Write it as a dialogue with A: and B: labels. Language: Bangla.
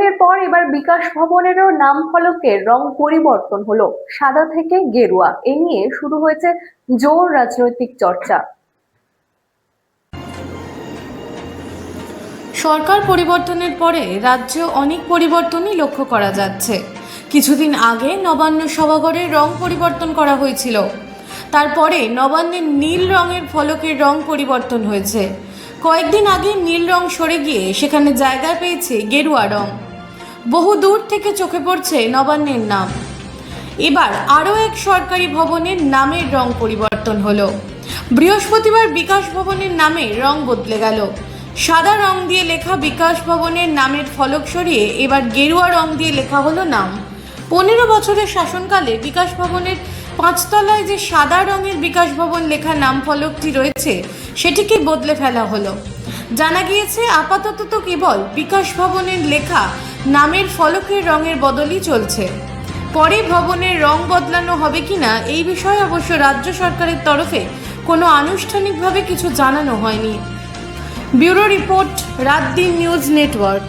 A: ভবনের পর এবার বিকাশ ভবনেরও নাম ফলকের রং পরিবর্তন হলো সাদা থেকে গেরুয়া। এ নিয়ে শুরু হয়েছে জোর রাজনৈতিক চর্চা।
B: সরকার পরিবর্তনের পরে রাজ্যে অনেক পরিবর্তনই লক্ষ্য করা যাচ্ছে। কিছুদিন আগে নবান্ন সভাঘরের রং পরিবর্তন করা হয়েছিল, তারপরে নবান্নের নীল রঙের ফলকের রং পরিবর্তন হয়েছে। কয়েকদিন আগে নীল রং সরে গিয়ে সেখানে জায়গা পেয়েছে গেরুয়া রং। বহু দূর থেকে চোখে পড়ছে নবান্নের নাম। এবার আরও এক সরকারি ভবনের নামের রং পরিবর্তন হলো। বৃহস্পতিবার বিকাশ ভবনের নামে রং বদলে গেল। সাদা রং দিয়ে লেখা বিকাশ ভবনের নামের ফলক সরিয়ে এবার গেরুয়া রং দিয়ে লেখা হলো নাম। 15 বছরের শাসনকালে বিকাশ ভবনের 5 তলায় যে সাদা রঙের বিকাশ ভবন লেখা নাম ফলকটি রয়েছে সেটিকে বদলে ফেলা হলো। জানা গিয়েছে আপাতত তো কেবল বিকাশ ভবনের লেখা নামের ফলকের রঙের বদলই চলছে। পরে ভবনের রং বদলানো হবে কিনা এই বিষয়ে অবশ্য রাজ্য সরকারের তরফে কোনো আনুষ্ঠানিকভাবে কিছু জানানো হয়নি। ব্যুরো রিপোর্ট, রাত দিন নিউজ নেটওয়ার্ক।